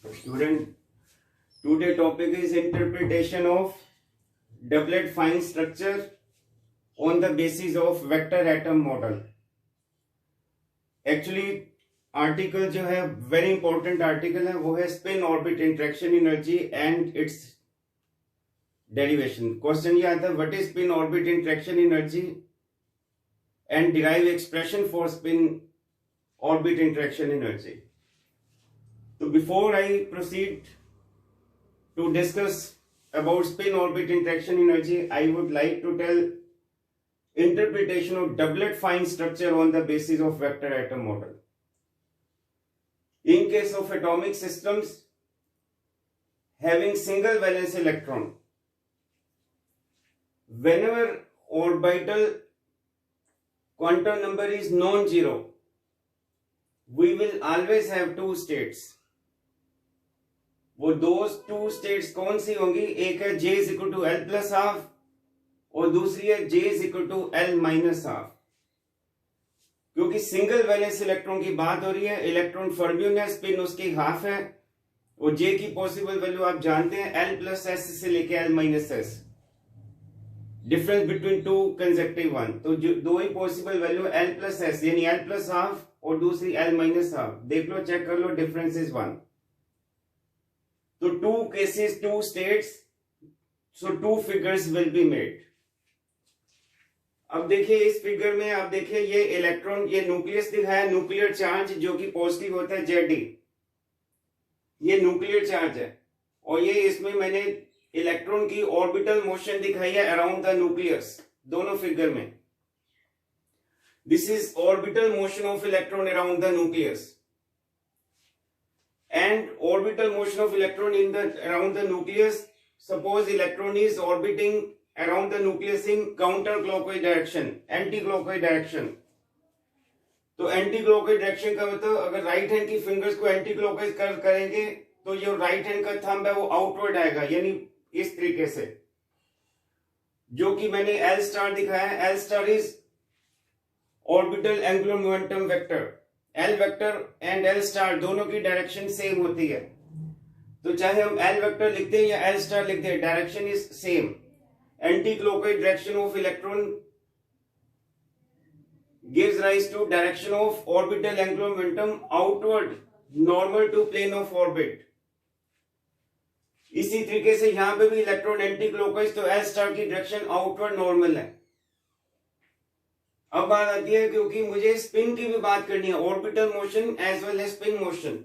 Student, today topic is interpretation of doublet fine structure on the basis of vector atom model. Actually article जो है very important article है, वो है spin orbit interaction energy and it's derivation. Question ये आता है what is spin orbit interaction energy and derive expression for spin orbit interaction energy. So before I proceed to discuss about spin orbit interaction energy, I would like to tell interpretation of doublet fine structure on the basis of vector atom model. In case of atomic systems having single valence electron, whenever orbital quantum number is non-zero, we will always have two states. वो दो to states कौन सी होंगी? एक है J is equal to L plus half और दूसरी है J is equal to L minus half. क्योंकि सिंगल वैलेंस इलेक्ट्रॉन की बात हो रही है, इलेक्ट्रॉन फर्मियन है, स्पिन उसकी हाफ है और J की पॉसिबल वैल्यू आप जानते हैं L प्लस एस से लेके L minus S, difference between two consecutive one. तो जो दो ही possible value L plus S यानी L प्लस हाफ और दूसरी L माइनस हाफ. देख लो, चेक कर लो, डिफरेंस इज वन. तो two cases, two states, so two figures will be made. अब देखिए इस फिगर में, आप देखिए ये इलेक्ट्रॉन, ये न्यूक्लियस दिखाया, न्यूक्लियर चार्ज जो कि पॉजिटिव होता है Jd, ये न्यूक्लियर चार्ज है. और ये इसमें मैंने इलेक्ट्रॉन की ऑर्बिटल मोशन दिखाई है अराउंड द न्यूक्लियस, दोनों फिगर में. This is orbital motion of electron around the nucleus. And orbital motion of electron in the around the nucleus. Suppose electron is orbiting around the nucleus in counterclockwise direction, anti-clockwise direction. तो anti-clockwise direction का मतलब अगर right hand की fingers को anti-clockwise करेंगे तो जो right hand का थंब है वो आउटवर्ड आएगा, यानी इस तरीके से, जो कि मैंने L स्टार दिखाया है. L star is orbital angular momentum vector. L vector and L star दोनों की डायरेक्शन सेम होती है. तो चाहे हम L वेक्टर लिखते हैं या L स्टार लिखते हैं, direction is same. Anti clockwise direction of electron gives rise to direction of orbital angular momentum outward normal to plane of orbit. इसी तरीके से यहां पे भी इलेक्ट्रॉन एंटी क्लॉकवाइज, तो L स्टार की डायरेक्शन आउटवर्ड नॉर्मल है. अब बात आती है, क्योंकि मुझे स्पिन की भी बात करनी है, orbital motion as well as spin motion.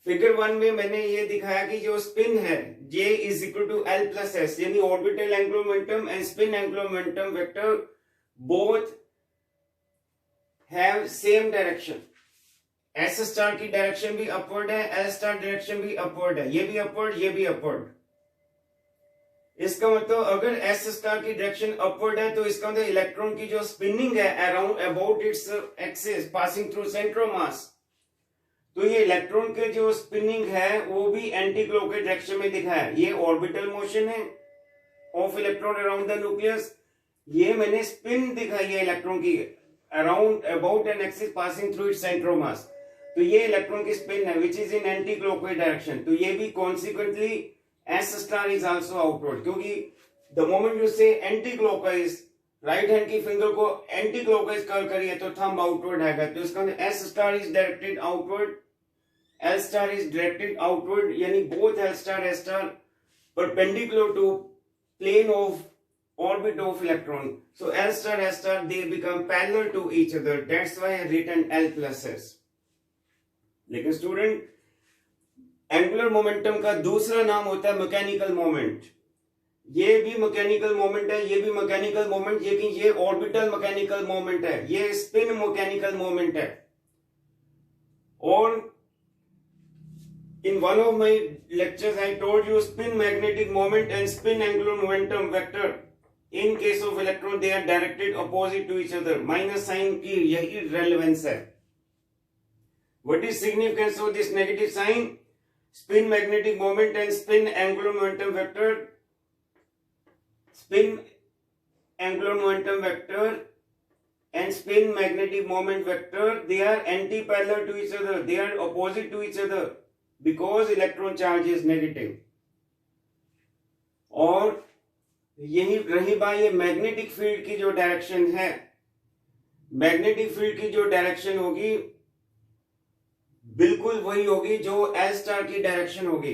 Figure one में मैंने ये दिखाया कि जो स्पिन है J is equal to L plus S, यानी orbital angular momentum and spin angular momentum vector both have same direction. S star की direction भी अपवर्ड है, L स्टार डायरेक्शन भी अपवर्ड है, ये भी अपवर्ड, ये भी अपवर्ड. इसका मतलब अगर S स्टार की डायरेक्शन अपवर्ड है तो इसका मतलब इलेक्ट्रॉन की जो स्पिनिंग है around about its axis passing through centre of mass, तो ये इलेक्ट्रॉन के जो स्पिनिंग है वो भी एंटी क्लॉकवाइज डायरेक्शन में दिखा है. ये ऑर्बिटल मोशन है of electron around the nucleus. ये मैंने स्पिन दिखाई है इलेक्ट्रॉन की around about an axis passing through its centre of mass. तो ये इलेक्ट्रॉन की स्पिन है which is in anti clockwise direction. तो ये भी consequently S star is also outward, क्योंकि the moment you say anti-clockwise, right hand की finger को एंटी क्लॉकवाइज कर्ल करिए तो थंब आउटवर्ड आएगा. तो इसका S star is directed outward, L star is directed outward, यानी both L star S star perpendicular to plane of orbit of electron. So L star S star they become parallel to each other. That's why I written L plus S. लेकिन student, angular momentum का दूसरा नाम होता है mechanical moment. ये भी mechanical moment है, ये भी मैकेनिकल मोमेंट, लेकिन ये ऑर्बिटल मैकेनिकल मोमेंट है, ये स्पिन मैकेनिकल मोमेंट है. और in one of my lectures I told you spin magnetic moment and spin angular momentum vector in case of electron they are directed opposite to each other. Minus sign की यही relevance है. What is significance of this negative sign? Spin magnetic moment and spin angular momentum vector. Spin angular momentum vector and spin magnetic moment vector, they are anti-parallel to each other, they are opposite to each other because electron charge is negative. और यही रही बात ये magnetic field की जो direction है, magnetic field की जो डायरेक्शन होगी बिल्कुल वही होगी जो एल स्टार की डायरेक्शन होगी.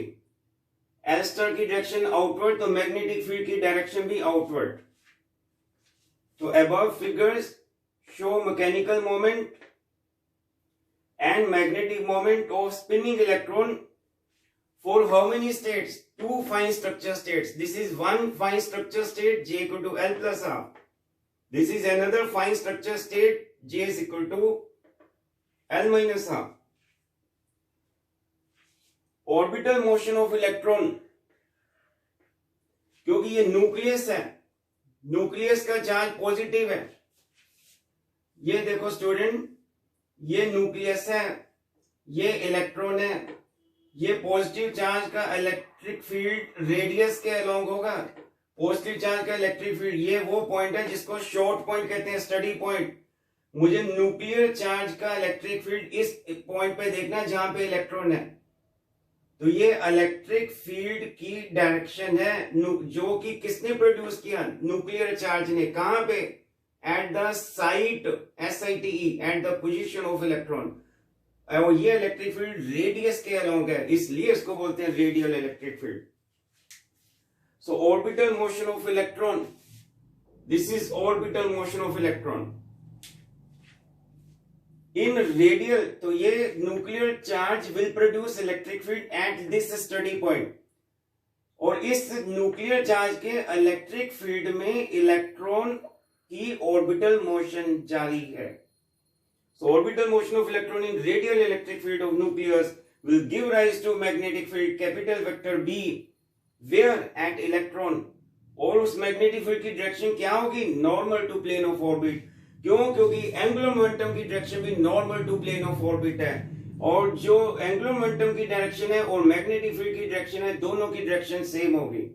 एल स्टार की डायरेक्शन आउटवर्ड, तो मैग्नेटिक फील्ड की डायरेक्शन भी आउटवर्ड. तो above figures show mechanical moment and magnetic moment of spinning electron for how many states? Two fine structure states. This is one fine structure state, J equal to L plus R. This is another fine structure state, J is equal to L minus R. Orbital motion of electron, क्योंकि ये nucleus है, nucleus का charge positive है. ये देखो student, ये nucleus है, ये इलेक्ट्रॉन है, ये पॉजिटिव चार्ज का इलेक्ट्रिक फील्ड रेडियस के अलोंग होगा. पॉजिटिव चार्ज का इलेक्ट्रिक फील्ड, ये वो पॉइंट है जिसको शॉर्ट पॉइंट कहते हैं, स्टडी पॉइंट. मुझे न्यूक्लियर चार्ज का इलेक्ट्रिक फील्ड इस पॉइंट पे देखना जहां पे इलेक्ट्रॉन है. तो ये इलेक्ट्रिक फील्ड की डायरेक्शन है जो कि किसने प्रोड्यूस किया? न्यूक्लियर चार्ज ने. कहां पे? At the site, SITE, at the position of electron. और ये इलेक्ट्रिक फील्ड रेडियस के अलोंग है, इसलिए इसको बोलते हैं radial electric field. So orbital motion of electron, this is orbital motion of electron in radial. तो ये nuclear charge will produce electric field at this study point. और इस न्यूक्लियर चार्ज के इलेक्ट्रिक फील्ड में इलेक्ट्रॉन की orbital motion जारी है. So orbital motion of electron in radial electric field of nucleus will give rise to magnetic field capital vector B, where at electron. और उस magnetic field की direction क्या होगी? Normal to plane of orbit. क्यों? क्योंकि angular momentum की direction भी normal to plane of orbit है. और जो एंगुलर मोमेंटम की डायरेक्शन है और मैग्नेटिक फील्ड की डायरेक्शन है, दोनों की डायरेक्शन सेम होगी.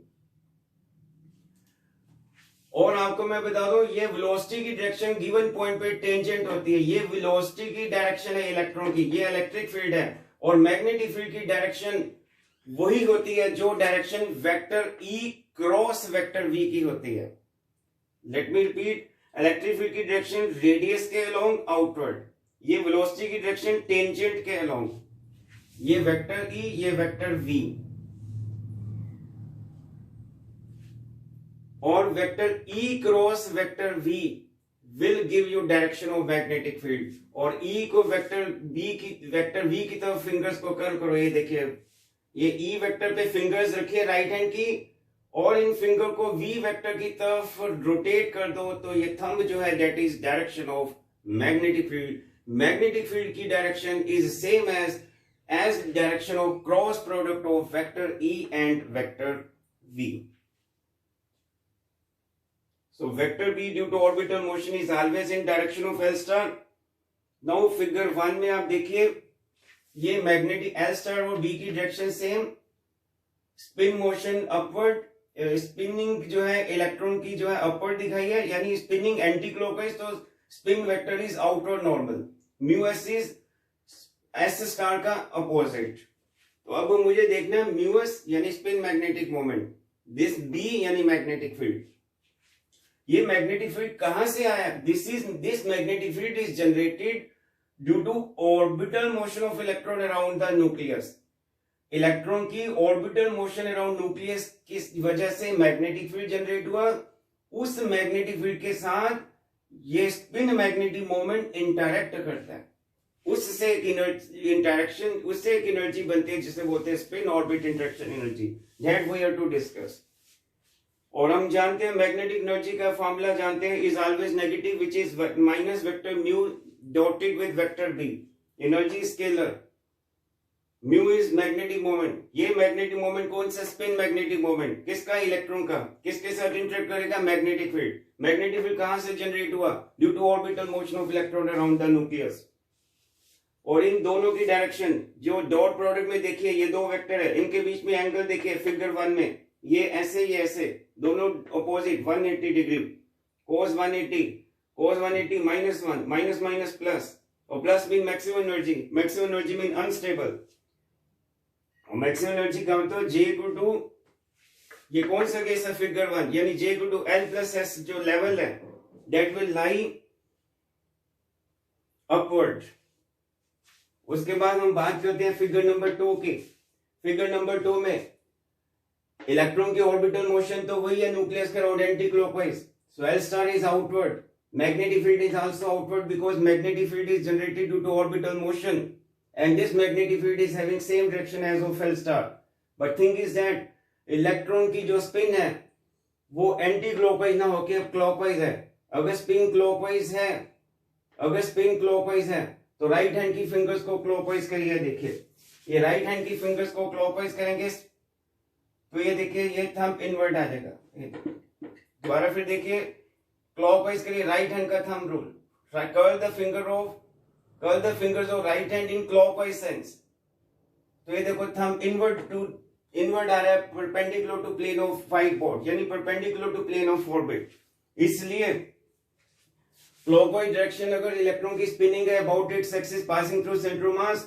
और आपको मैं बता दूं, ये वेलोसिटी की डायरेक्शन गिवन पॉइंट पे टेंजेंट होती है. ये वेलोसिटी की डायरेक्शन है इलेक्ट्रॉन की, ये इलेक्ट्रिक फील्ड है. और मैग्नेटिक फील्ड की डायरेक्शन वही होती है जो direction vector E cross vector V की होती है. Let me repeat, electric field की डायरेक्शन रेडियस के अलोंग आउटवर्ड, ये वेलोसिटी की डायरेक्शन टेंजेंट के अलोंग. ये वेक्टर E, ये वेक्टर V. और vector E cross vector V will give you direction of magnetic field. और E को वेक्टर V की तरफ फिंगर्स को कर्व करो. ये देखिए, ये E वेक्टर पे फिंगर्स रखिए राइट हैंड की, और इन फिंगर को V वेक्टर की तरफ रोटेट कर दो. तो ये थंब जो है that is direction of magnetic field. Magnetic field की direction is same as direction of cross product of vector E and vector V. So vector B due to orbital motion is always in direction of L star. Now figure 1 में आप देखिए, ये magnetic L star और B की direction same. Spin motion upward, spinning जो है electron की जो है अपवर्ड दिखाई है, यानी स्पिनिंग एंटी क्लॉकवाइज. तो spin vector is outward normal. Mu S is S star का अपोजिट. तो अब मुझे देखना है म्यू एस यानी spin magnetic moment, this B यानी मैग्नेटिक फील्ड. ये मैग्नेटिक फील्ड कहां से आया? This magnetic field is generated due to orbital motion of electron around the nucleus. Electron की ऑर्बिटल मोशन अराउंड न्यूक्लियस की वजह से मैग्नेटिक फील्ड जनरेट हुआ. उस मैग्नेटिक फील्ड के साथ ये स्पिन मैग्नेटिक मोमेंट इंटरैक्ट करता है. उससे एक एनर्जी बनती है जिसे बोलते हैं spin orbit interaction energy. That we are to discuss. और हम जानते हैं मैग्नेटिक एनर्जी का फॉर्मूला जानते हैं, is always negative which is minus vector mu dotted with vector B. Energy scalar, mu is magnetic moment. ये मैग्नेटिक मोमेंट कौन सा? Spin magnetic moment. किसका? इलेक्ट्रॉन का. किसके साथ इंटरेक्ट करेगा? Magnetic field. मैग्नेटिक फील्ड कहां से जनरेट हुआ? Due to orbital motion of electron around the nucleus. और इन दोनों की डायरेक्शन जो डॉट प्रोडक्ट में देखिए, ये दो वेक्टर है, इनके बीच में एंगल देखिए फिगर 1 में, ये ऐसे, ये ऐसे, दोनों opposite 180 degree. cos 180, cos 180 minus 1, minus minus plus, और plus mean maximum energy mean unstable, और मैक्सिमम एनर्जी का मतलब J इक्वल टू, ये कौन सा केस है, फिगर 1, यानी J equal to L plus S जो लेवल है दैट विल लाई अपवर्ड। उसके बाद हम बात करते हैं फिगर नंबर 2 की। फिगर नंबर 2 में इलेक्ट्रॉन की ऑर्बिटल मोशन तो वही है न्यूक्लियस के around anti clockwise, so L star is outward, magnetic field is also outward because magnetic field is generated due to orbital motion and this magnetic field is having same direction as of L star, but thing is that electron की जो spin है वो anti clockwise ना होके अब clockwise है। अगर spin clockwise है तो राइट हैंड की फिंगर्स को क्लॉकवाइज करिए। देखिए ये राइट हैंड की फिंगर्स को क्लॉकवाइज करेंगे तो ये देखिए ये थंब इनवर्ट आ जाएगा। दोबारा फिर देखिए क्लॉकवाइज करिए, राइट हैंड का thumb rule, curl the fingers of right hand in clockwise sense. तो ये देखो थंब इनवर्ट आ रहा है परपेंडिकुलर टू प्लेन ऑफ 5 पॉट, यानी perpendicular to plane of orbit. इसलिए क्लॉकवाइज डायरेक्शन अगर इलेक्ट्रॉन की स्पिनिंग है about its axis passing through centre of mass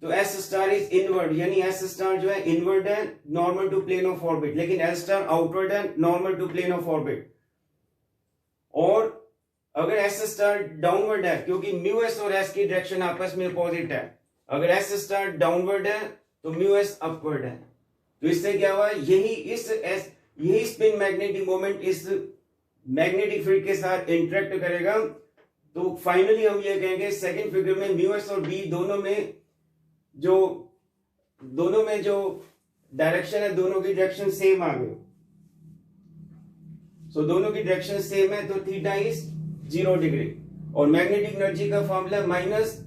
तो एस स्टार इज इनवर्ड, यानी एस स्टार जो है इनवर्ड है normal to plane of orbit, लेकिन एल स्टार आउटवर्ड है normal to plane of orbit. और अगर एस स्टार डाउनवर्ड है क्योंकि म्यू एस और एस की डायरेक्शन आपस में अपोजिट है, अगर एस स्टार डाउनवर्ड है तो म्यू एस अपवर्ड है। तो इससे क्या हुआ, यही स्पिन मैग्नेटिक मोमेंट इस मैग्नेटिक फील्ड के साथ इंटरेक्ट करेगा। तो फाइनली हम ये कहेंगे सेकंड फिगर में म्यू एस और बी दोनों में जो डायरेक्शन है दोनों की डायरेक्शन सेम आ गई। सो दोनों की डायरेक्शन सेम है तो थीटा इज 0 डिग्री। और मैग्नेटिक एनर्जी का formula minus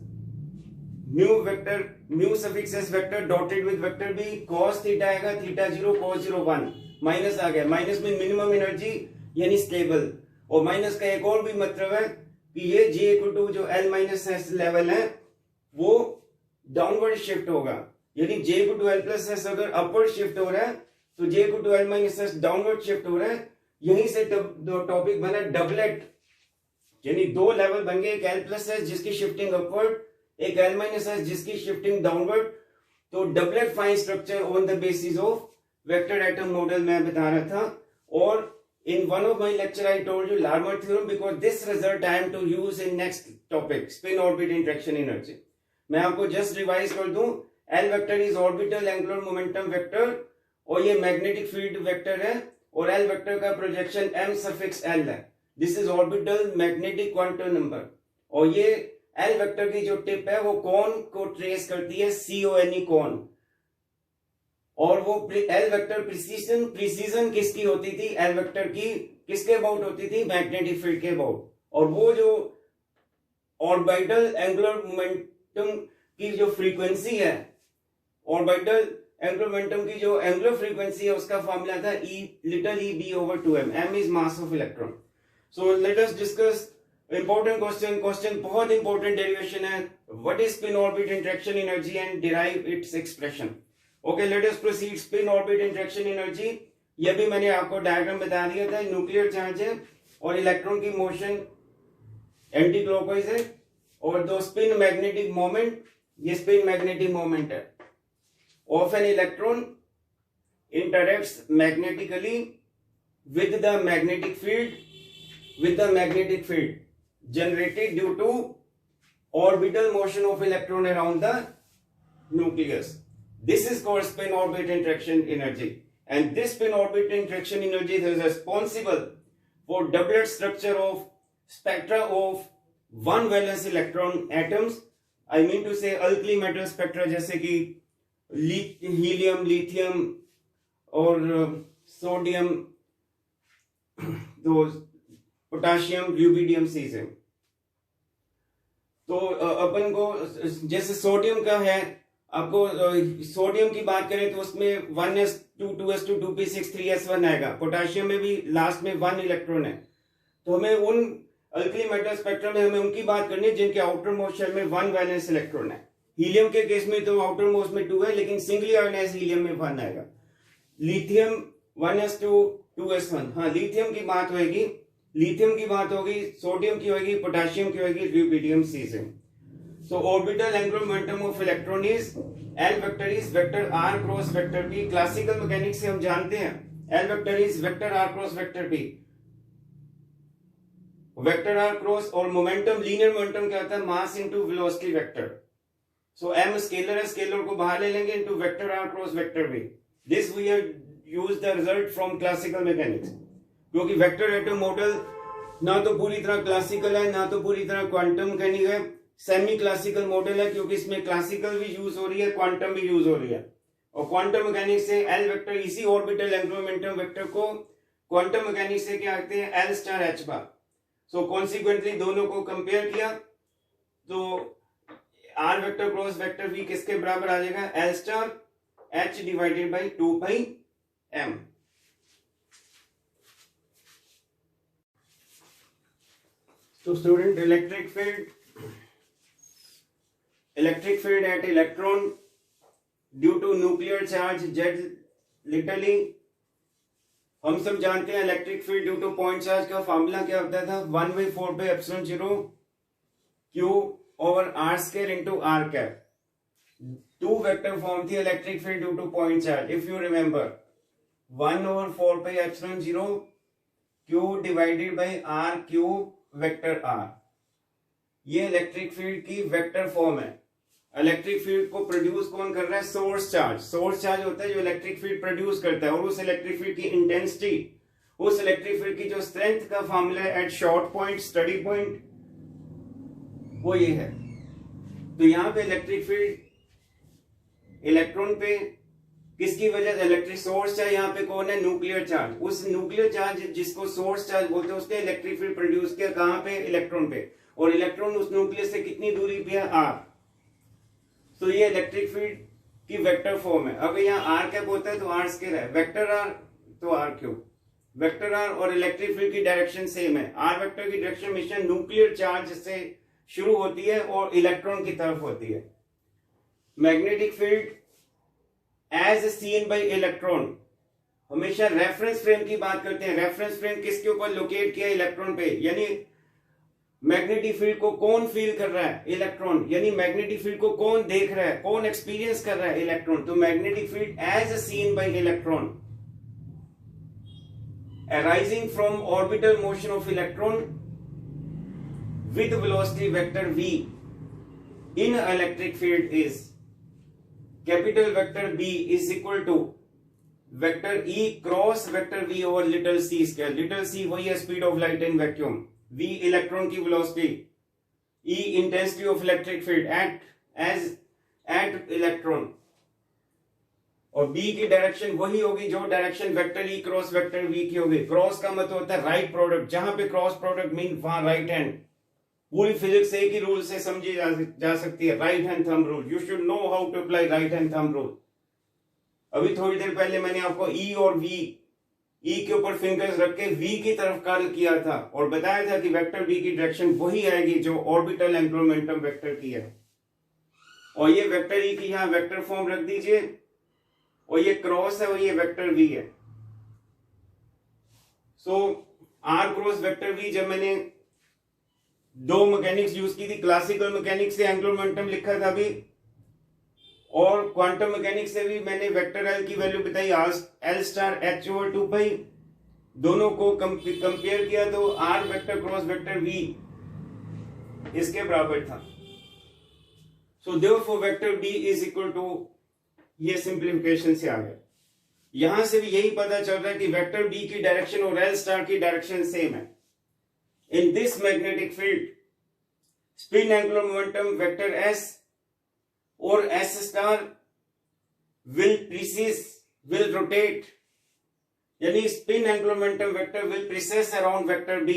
mu suffix S vector dotted with vector B cos theta आएगा, थीटा 0 cos 0 1, माइनस आ गया, माइनस में मिनिमम एनर्जी यानी स्टेबल। और माइनस का एक और भी मतलब है कि ये J इक्वल टू जो L माइनस एस लेवल है वो डाउनवर्ड शिफ्ट होगा, यानी J equal to L plus S अगर अपवर्ड शिफ्ट हो रहा है तो J equal to L minus S downward shift हो रहा है। यहीं से टॉपिक बना डबलेट, यानी 2 लेवल बन गए, एक L प्लस एस जिसकी शिफ्टिंग अपवर्ड, एक L माइनस एस जिसकी शिफ्टिंग डाउनवर्ड। तो doublet fine structure on the basis of vector atom model मैं बता रहा था। और in one of my lecture I told you Larmor theorem because this result I am to use in next topic spin orbit interaction energy। मैं आपको just revise कर दूं, L vector is orbital angular momentum vector और ये magnetic field vector है और L vector का projection m suffix L है। This is orbital magnetic quantum number और ये L वेक्टर की जो टिप है वो कॉन को ट्रेस करती है, CONE कॉन। और वो L वेक्टर प्रिसीजन किसकी होती थी, L वेक्टर की किसके अबाउट होती थी, मैग्नेटिक फील्ड के अबाउट। और वो जो ऑर्बिटल एंगुलर मोमेंटम की जो फ्रीक्वेंसी है, ऑर्बिटल एंगुलर मोमेंटम की जो एंगुलर फ्रीक्वेंसी है उसका फॉर्मूला था little e b over 2m, m is mass of electron. So let us discuss important question बहुत इंपॉर्टेंट डेरिवेशन है, what is spin orbit interaction energy and derive its expression. Okay let us proceed. Spin orbit interaction energy, यह भी मैंने आपको diagram बता दिया था। Nuclear charge है और इलेक्ट्रॉन की मोशन एंटी क्लॉकवाइज है और दो स्पिन मैग्नेटिक मोमेंट, ये स्पिन मैग्नेटिक मोमेंट है। Of an electron interacts magnetically with the magnetic field generated due to orbital motion of electron around the nucleus. This is called spin orbit interaction energy, and this spin orbit interaction energy is responsible for doublet structure of spectra of one valence electron atoms. I mean to say alkali metal spectra जैसे कि helium, lithium और sodium, potassium, ल्यूबिडियम, caesium. तो अपन को जैसे sodium का है, आपको sodium की बात करें तो उसमें 1s2 2s2 2p6 3s1 आएगा। पोटाशियम में भी लास्ट में 1 इलेक्ट्रॉन है। तो हमें उन अल्कली मेटल स्पेक्ट्रम में हमें उनकी बात करनी है जिनके आउटर मोस्ट शेल में 1 वैलेंस इलेक्ट्रॉन है। हीलियम के केस में तो आउटर मोस्ट में 2 है, लेकिन सिंगली आयोनाइज्ड हीलियम में 1 आएगा। लिथियम 1s2 2s1, हाँ लिथियम की बात होगी। लिथियम की बात होगी, सोडियम की होगी, पोटेशियम की होगी, deuterium caesium. So orbital angular momentum of electron is L vector is vector r cross vector p। Classical mechanics से हम जानते हैं L vector is vector r cross vector p। Vector R cross और momentum, linear momentum क्या होता है? Mass into velocity vector. So m scalar है, scalar को बाहर ले लेंगे into vector R cross vector p। This we have used the result from classical mechanics. क्योंकि वेक्टर एटम मॉडल ना तो पूरी तरह क्लासिकल है ना तो पूरी तरह क्वांटम मैकेनिक है, सेमी क्लासिकल मॉडल है, क्योंकि इसमें क्लासिकल भी यूज हो रही है, क्वांटम भी यूज हो रही है। और क्वांटम मैकेनिक्स से एल वेक्टर, इसी ऑर्बिटल एंगुलर मोमेंटम वेक्टर को क्वांटम मैकेनिक्स से क्या कहते हैं? L star H bar. So consequently दोनों को कंपेयर किया तो R vector cross vector V किसके बराबर आ जाएगा? L star H divided by 2 pi M. तो student, electric field at electron due to nuclear charge z literally, हम सब जानते हैं electric field due to point charge का फॉर्मूला क्या होता था? 1/4 q over r square into r cap. To vector form थी electric field due to point charge. If you remember 1/4 q divided by r cube vector r। ये electric field की vector form है। Electric field को produce कौन कर रहा है? Source charge. Source charge होता है जो इलेक्ट्रिक फील्ड प्रोड्यूस करता है, और उस इलेक्ट्रिक फील्ड की इंटेंसिटी, उस इलेक्ट्रिक फील्ड की जो स्ट्रेंथ का फॉर्मूला है at short point, study point, वो ये है। तो यहां पे इलेक्ट्रिक फील्ड इलेक्ट्रॉन पे किसकी वजह से? इलेक्ट्रिक सोर्स चार्ज यहाँ पे कौन है? Nuclear charge. उस न्यूक्लियर चार्ज जिसको सोर्स चार्ज बोलते हैं, उसने इलेक्ट्रिक फील्ड प्रोड्यूस किया कहां पे? इलेक्ट्रॉन पे। और इलेक्ट्रॉन उस न्यूक्लियस से कितनी दूरी पे है? आर। तो ये इलेक्ट्रिक फील्ड की वेक्टर फॉर्म है। अब यहाँ आर कैप होता है तो आर स्क्वायर है, वेक्टर आर तो आर क्यूब। वेक्टर आर और इलेक्ट्रिक फील्ड की डायरेक्शन सेम है। आर वेक्टर की डायरेक्शन हमेशा न्यूक्लियर चार्ज से शुरू होती है और इलेक्ट्रॉन की तरफ होती है। Magnetic field as seen by electron, हमेशा रेफरेंस फ्रेम की बात करते हैं। रेफरेंस फ्रेम किसके ऊपर लोकेट किया? इलेक्ट्रॉन पे। यानी मैग्नेटिक फील्ड को कौन फील कर रहा है? इलेक्ट्रॉन। यानी मैग्नेटिक फील्ड को कौन देख रहा है, कौन एक्सपीरियंस कर रहा है? इलेक्ट्रॉन। तो magnetic field as seen by electron arising from orbital motion of electron with velocity vector v in electric field is capital vector B is equal to vector E cross vector V over little c square। little c वही है speed of light in vacuum, v electron की velocity, E intensity of electric field at electron, और B की direction वही होगी जो direction vector E cross vector V की होगी। क्रॉस का मतलब होता है राइट प्रोडक्ट, जहां पे क्रॉस प्रोडक्ट मीन वहां राइट हैंड। पूरी फिजिक्स एक ही रूल से समझी जा सकती है, right hand thumb rule. You should know how to apply right hand thumb rule. अभी थोड़ी देर पहले मैंने आपको E और V, E के ऊपर फिंगर्स रख के V की तरफ कर्ल किया था और बताया था कि वेक्टर B की डायरेक्शन वही आएगी जो ऑर्बिटल एंगुलर मोमेंटम वेक्टर की है। और ये वेक्टर E की यहां वेक्टर फॉर्म रख दीजिए, और ये क्रॉस है और ये वेक्टर V है। So R cross vector V, जब मैंने दो मैकेनिक्स यूज की थी, क्लासिकल मैकेनिक्स से एंगुलर मोमेंटम लिखा था अभी, और क्वांटम मैकेनिक्स से भी मैंने वेक्टर L की वैल्यू बताई L star H over 2 pi. दोनों को कंपेयर किया तो R vector cross vector V इसके बराबर था। So therefore vector B is equal to, ये सिंप्लीफिकेशन से आ गया। यहां से भी यही पता चल रहा है कि वेक्टर B की डायरेक्शन और L स्टार की डायरेक्शन सेम है। In this magnetic field spin angular momentum vector S और S स्टार will rotate, यानी spin angular momentum vector will precess around vector B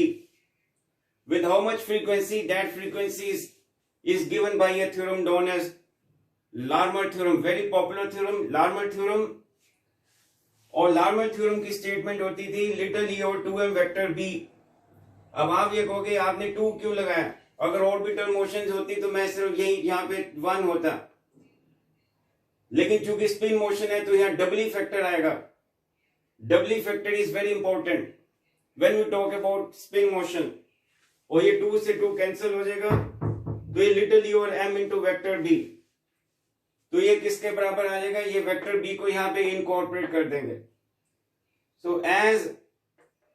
with how much frequency? That frequency is given by a theorem known as Larmor theorem, very popular theorem, Larmor theorem. और Larmor theorem की statement होती थी little e और 2m vector B। अब आप ये कहोगे आपने 2 क्यों लगाया? अगर ऑर्बिटल मोशंस होती तो मैं सिर्फ यही यहां पे 1 होता, लेकिन चूंकि स्पिन मोशन है तो यहां डबल फैक्टर आएगा। Double factor is very important. When we talk about spin motion, और ये 2 से 2 कैंसिल हो जाएगा, तो ये लिटिल यू और m इंटू वेक्टर बी, तो ये किसके बराबर आ जाएगा, ये वेक्टर बी को यहां पे इनकॉर्पोरेट कर देंगे. So as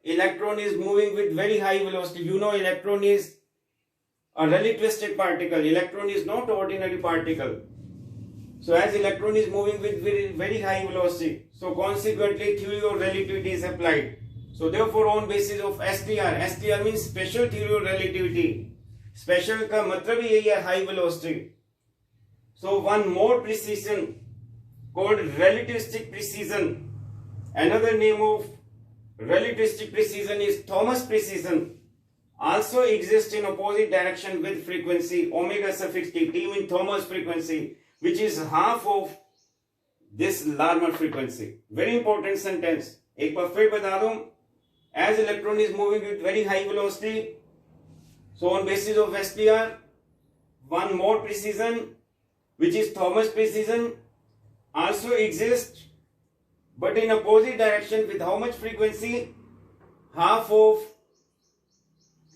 electron is moving with very high velocity, you know electron is a relativistic particle, electron is not ordinary particle. So as electron is moving with very high velocity, so consequently theory of relativity is applied. So therefore on basis of STR means special theory of relativity. Special का मतलब ही यही है high velocity. So one more precision called relativistic precision. Another name of relativistic precision is Thomas precision. Also exists in opposite direction with frequency omega suffix t. T means Thomas frequency, which is half of this Larmor frequency. Very important sentence. एक बार फिर बता दूं. As electron is moving with very high velocity, so on basis of SPR, one more precision, which is Thomas precision, also exists, but in opposite direction with how much frequency? Half of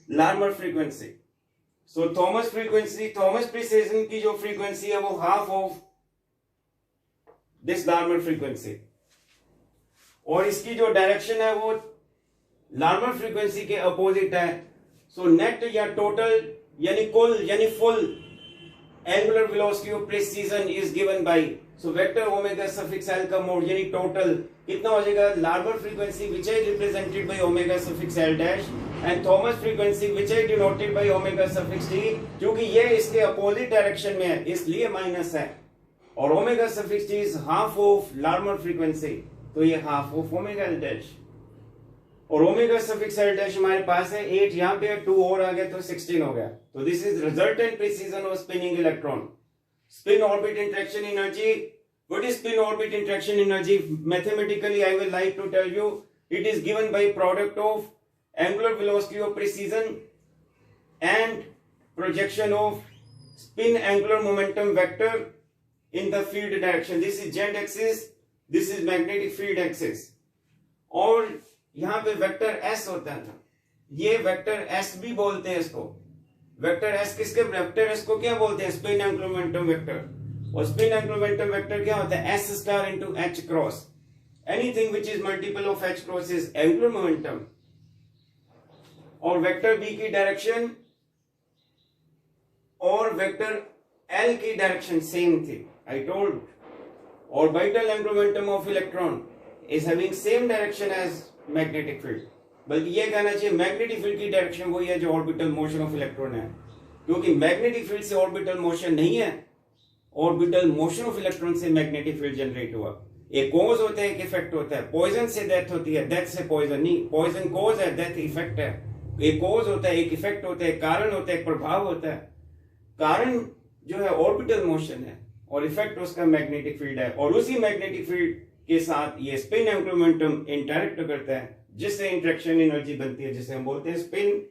Larmor frequency. So Thomas precision की जो frequency है वो half of this Larmor frequency. और इसकी जो direction है वो Larmor frequency के opposite है. So net या total यानी कुल यानी full angular velocity of precision is given by, so vector omega suffix L का mode यानी total कितना हो जाएगा, Larmor frequency which is represented by omega suffix L dash and Thomas frequency which is denoted by omega suffix t. क्योंकि ये इसके opposite direction में है इसलिए माइनस है, और omega suffix t is half of Larmor frequency, तो ये half of omega L dash, और omega suffix L dash हमारे पास है 8, यहाँ पे 2 और आ गया तो 16 हो गया. तो this is resultant precision of spinning electron. Spin orbit interaction energy. What is spin orbit interaction energy? Mathematically I will like to tell you, it is given by product of angular velocity of precision and projection of spin angular momentum vector in the field direction. This is z axis, this is magnetic field axis, और यहाँ पे vector s होता था, ये vector s भी बोलते हैं इसको. वेक्टर s किसके, वेक्टर s को क्या बोलते हैं, स्पिन एंगुलर मोमेंटम वेक्टर. और स्पिन एंगुलर मोमेंटम वेक्टर क्या होता है, s star into h cross. Anything which is multiple of h cross is angular momentum. और वेक्टर b की डायरेक्शन और वेक्टर l की डायरेक्शन सेम थी, I told. orbital angular momentum of electron is having same direction as magnetic field. बल्कि ये कहना चाहिए magnetic field की डायरेक्शन वही है जो ऑर्बिटल मोशन ऑफ इलेक्ट्रॉन है, क्योंकि मैग्नेटिक फील्ड से ऑर्बिटल मोशन नहीं है, ऑर्बिटल मोशन ऑफ इलेक्ट्रॉन से मैग्नेटिक फील्ड जनरेट हुआ. एक कॉज होता है, एक इफेक्ट होता है. पॉइजन से डेथ होती है, डेथ से पॉइजन नहीं. पॉइजन कॉज है, डेथ इफेक्ट है. एक कॉज होता है, एक इफेक्ट होता है, कारण होता है, एक प्रभाव होता है. कारण जो है ऑर्बिटल मोशन है और इफेक्ट उसका मैग्नेटिक फील्ड है, और उसी मैग्नेटिक फील्ड के साथ ये स्पिन एंगुलर मोमेंटम इंटरेक्ट करता है, जिससे इंटरेक्शन एनर्जी बनती है, जिसे हम बोलते हैं स्पिन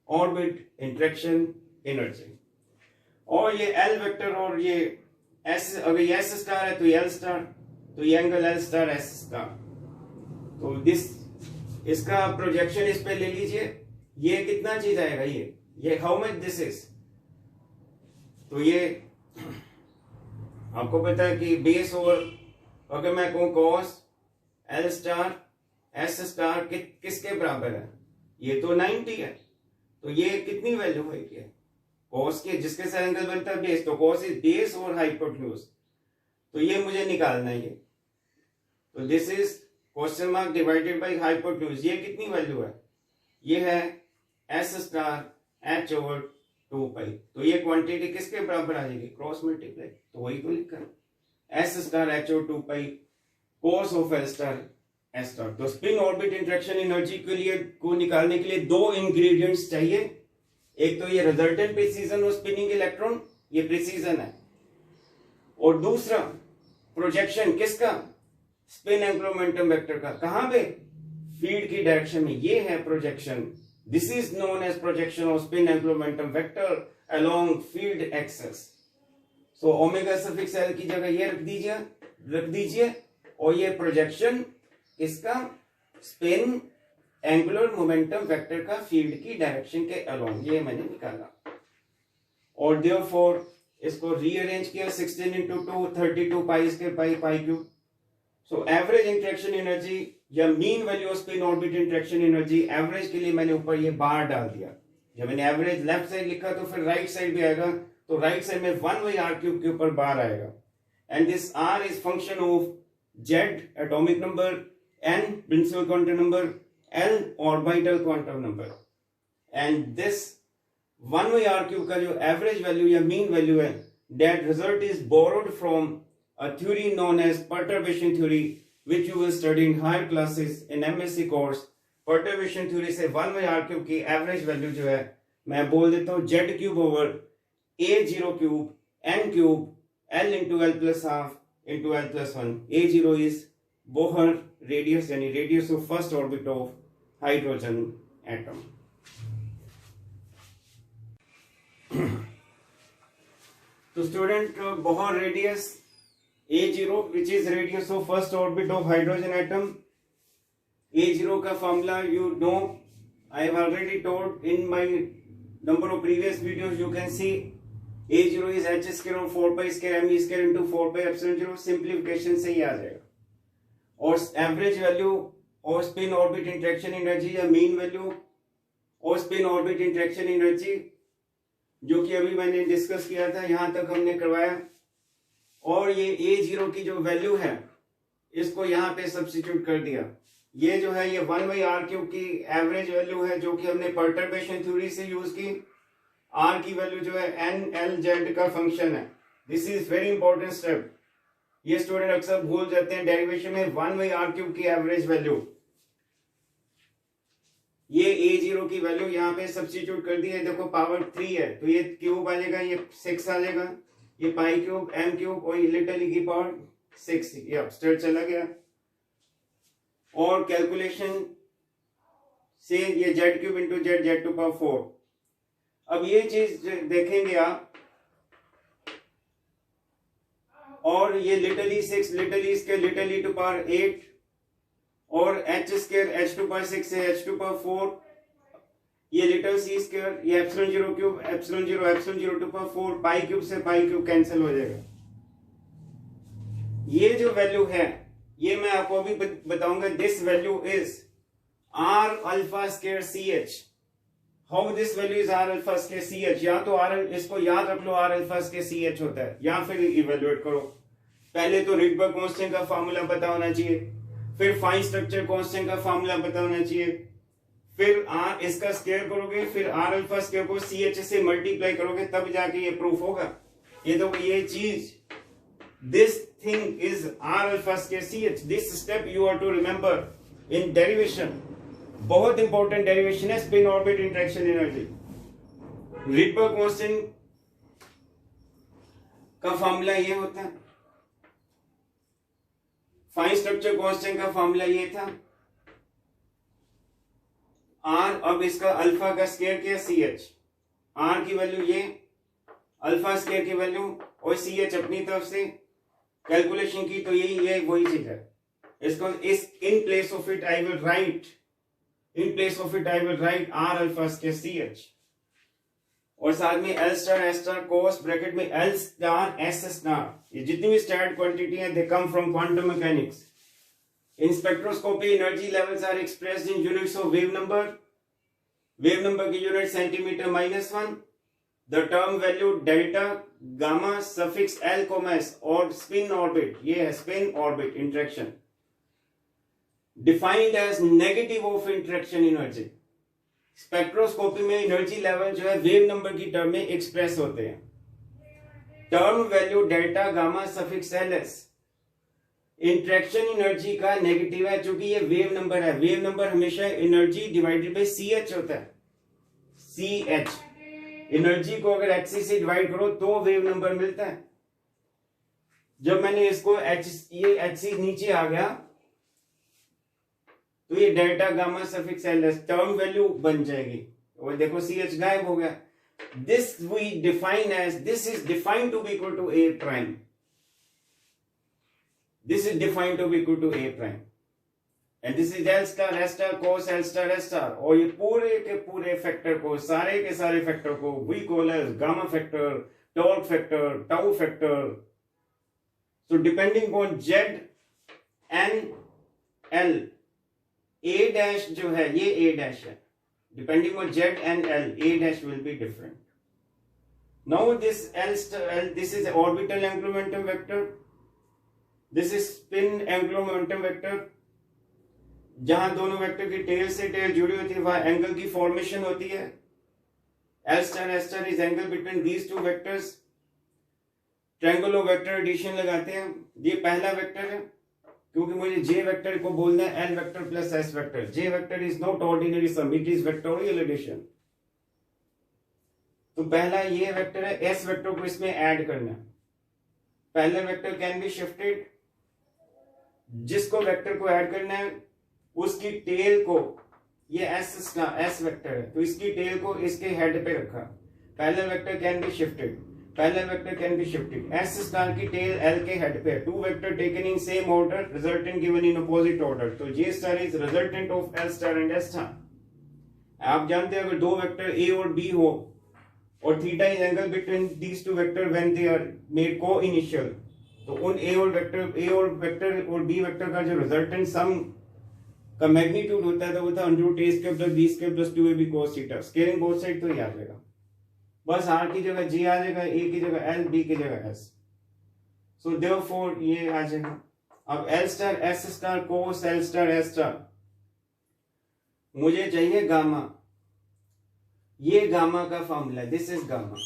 ऑर्बिट इंटरेक्शन एनर्जी. और ये एल वेक्टर और ये एस, अगर ये एस स्टार है तो ये एल स्टार, तो ये angle L star S star. तो दिस इसका प्रोजेक्शन इस पे ले लीजिए. ये कितना चीज आएगा, ये हाउ मच दिस इज. तो ये आपको पता है कि बेस ओवर, अगर मैं कहूं cos L star S star किसके बराबर है, ये तो 90 है. तो ये कितनी वैल्यू होगी कॉस के, जिसके साथ एंगल बनता है बेस, तो कॉस इज बेस और हाइपोटेन्यूज. तो ये मुझे निकालना है. तो this is question mark divided by hypotenuse. ये कितनी वैल्यू है, ये है एस स्टार एच ओवर 2 पाई. तो ये क्वांटिटी किसके बराबर आ जाएगी, क्रॉस मल्टीप्लाई. तो वही तो लिखा है S star H over 2 pi cos of L star S star. तो स्पिन ऑर्बिट इंटरेक्शन एनर्जी के लिए को निकालने के लिए 2 इंग्रेडिएंट्स चाहिए. एक तो ये resultant precision of spinning electron, ये प्रिसीजन है, और दूसरा प्रोजेक्शन किसका, स्पिन एंगुलर मोमेंटम वेक्टर का. कहां पे, फील्ड की डायरेक्शन में. ये है projection. This is known as projection of spin angular momentum vector along field axes. So omega suffix L की जगह ये रख दीजिए और ये प्रोजेक्शन इसका स्पिन एंगुलर मोमेंटम वेक्टर का फील्ड की डायरेक्शन के अलोंग, ये मैंने निकाला। और देयरफॉर इसको रीअरेंज किया 16 into 2 32 pi square pi pi cube. So average interaction energy या mean value of spin orbit interaction energy, average के लिए मैंने ऊपर ये बार डाल दिया। जब मैंने एवरेज लेफ्ट साइड लिखा तो फिर राइट साइड भी आएगा, तो राइट साइड में 1/r³ के ऊपर बार आएगा। And this r is function of z atomic number, n principal quantum number, l orbital quantum number. And this 1/r³ का जो एवरेज वैल्यू या मीन वैल्यू है, that result is borrowed from a theory known as perturbation theory, which you will study in higher classes in MSc course। perturbation theory से 1/r³ की average value जो है मैं बोल देता हूँ z³ over a0³ n³ l into l plus half into l plus 1। a0 is Bohr radius, यानी radius of first orbit of hydrogen atom। तो student Bohr radius A0 which is radius of first orbit of hydrogen atom, A0 का formula you know, I have already told in my number of previous videos। You can see A0 is h square on 4 pi square m square into 4 pi epsilon 0। Simplification से ही आ जाएगा। और average value और spin orbit interaction energy या mean value और spin orbit interaction energy, जो कि अभी मैंने डिस्कस किया था, यहां तक हमने करवाया। और ये A0 की जो वैल्यू है इसको यहाँ पे सब्स्टिट्यूट कर दिया। ये जो है ये 1/r³ की एवरेज वैल्यू है, जो कि हमने परटर्बेशन थ्योरी से यूज की। r की वैल्यू जो है n l z का फंक्शन है। This is very important step, ये स्टूडेंट अक्सर भूल जाते हैं डेरिवेशन में। 1/r³ की एवरेज वैल्यू, ये A0 की वैल्यू यहाँ पे सब्स्टिट्यूट कर दी है। देखो पावर 3 है तो ये क्यूब आ जाएगा, ये 6 आ जाएगा, ये π³ m³ और ये लिटिल e की पावर 6, ये अपस्टेयर चला गया। और कैलकुलेशन से ये z³ into z to power 4। अब ये चीज देखेंगे आप, और ये little e 6 little e square little e to power 8 और h square h to power 6 से h टू पावर 4, ये लिटिल c स्क्वायर, ये epsilon 0 cube epsilon 0 to power 4, π³ से π³ कैंसिल हो जाएगा। ये जो वैल्यू है ये मैं आपको अभी बताऊंगा। This value is r alpha square ch। How this value is r alpha square ch? या तो r, इसको याद रख लो, r अल्फा स्क्वायर ch होता है, या फिर इवेल्युएट करो। पहले तो रिडबर्ग कांस्टेंट का फार्मूला पता होना चाहिए, फिर फाइन स्ट्रक्चर कांस्टेंट का फार्मूला पता होना चाहिए, फिर r इसका स्क्वायर करोगे, फिर r अल्फा स्क्वायर को ch से मल्टीप्लाई करोगे, तब जाके ये प्रूफ होगा। ये तो ये चीज, this thing is r alpha square ch। This step you are to remember in derivation, बहुत इंपॉर्टेंट डेरिवेशन है spin orbit interaction energy. Rydberg constant का फार्मूला ये होता है, फाइन स्ट्रक्चर कांस्टेंट का फार्मूला ये था r। अब इसका अल्फा का स्क्वायर किया ch, r की वैल्यू ये, अल्फा स्क्वायर की वैल्यू और ch अपनी तरफ से कैलकुलेशन की, तो ये वही चीज है। इसको इस in place of it I will write, in place of it I will write r alpha square ch, और साथ में l star s star cos bracket में l स्टार s स्टार, ये जितनी भी स्टैंडर्ड क्वांटिटी है they come from quantum mechanics. In spectroscopy, energy levels are expressed in units of wave number. Wave number की unit centimeter -1. The term value delta gamma suffix l, s और spin orbit, ये है spin orbit interaction, defined as negative of interaction energy। Spectroscopy में energy level जो है wave number की term में express होते हैं। Term value delta gamma suffix ls interaction energy का नेगेटिव है, क्योंकि ये वेव नंबर है। वेव नंबर हमेशा एनर्जी डिवाइडेड बाय ch होता है। ch एनर्जी को अगर hc से डिवाइड करो तो वेव नंबर मिलता है। जब मैंने इसको ये hc नीचे आ गया तो ये delta gamma suffix ls term value बन जाएगी, और देखो ch गायब हो गया। This we define as, this is defined to be equal to a prime, this is defined to be equal to a prime. And this is L star S star cos L star S star, और ये पूरे के पूरे factor को, सारे के सारे factor को we call as gamma factor, torque factor, tau factor. So depending on Z N L, A dash जो है ये ए डैश है, depending on Z and L A dash will be different. Now this L star, this is orbital angular momentum vector, this is spin angular momentum vector. जहां दोनों vector की tell से tell जुड़ी होती है वहां angle की फॉर्मेशन होती है. L star S star is angle between these two vectors. Triangle of vector addition लगाते हैं. ये पहला वेक्टर है, क्योंकि मुझे जे वेक्टर को बोलना है L vector plus S vector. J vector is not ordinary sum, it is vectorial addition. तो पहला ये वेक्टर है, एस वेक्टर को इसमें ऐड करना है. पहला वेक्टर कैन बी शिफ्टेड. जिसको वेक्टर को ऐड करना है उसकी टेल को, ये एस का एस वेक्टर है तो इसकी टेल को इसके हेड पे रखा. पहला वेक्टर कैन बी शिफ्टेड, पहला vector can be shifted. S star की टेल एल के हेड पे. Two vector taken in same order, resultant given in opposite order. तो J star is resultant of L star and S star. आप जानते हैं अगर दो वेक्टर ए और बी हो और theta is angle between these two vector when they are made को इनिशियल, तो उन ए और वेक्टर और बी वेक्टर का जो रिजल्टेंट सम का मैग्नीट्यूड होता है तो वो था under a square plus b square plus 2ab cos theta. Scaling both side तो ही आ जाएगा. बस आर की जगह जी आ जाएगा, ए की जगह एल, बी की जगह एस. सो देयरफॉर ये आ जाएगा. अब L star S star cos L star S star, मुझे चाहिए गामा. ये गामा का फॉर्मूला, दिस इज गामा,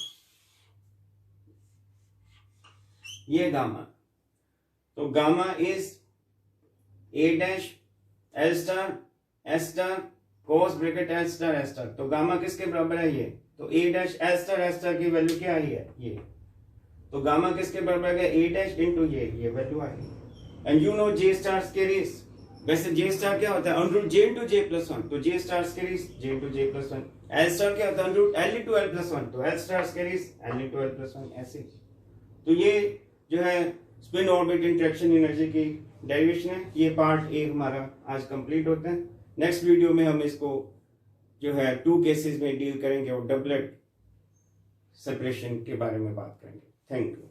ये गामा. तो gamma is a dash L star S star cos bracket L star S star. तो गामा किसके बराबर है ये, तो a dash L star S star की वैल्यू क्या आई है ये. तो गामा किसके बराबर है, ए डैश इनटू ये value I. And you know J star squares. वैसे जे स्टार क्या होता है, under J into J plus one. तो J star squares J into J plus one. L star क्या होता है, under L into L plus one. तो L star squares L into L plus one. ऐसे. तो ये जो है स्पिन ऑर्बिट इंटरेक्शन एनर्जी की डेरिवेशन है. ये पार्ट ए हमारा आज कंप्लीट होता है. नेक्स्ट वीडियो में हम इसको जो है 2 केसेस में डील करेंगे और डबलेट सेपरेशन के बारे में बात करेंगे. Thank you.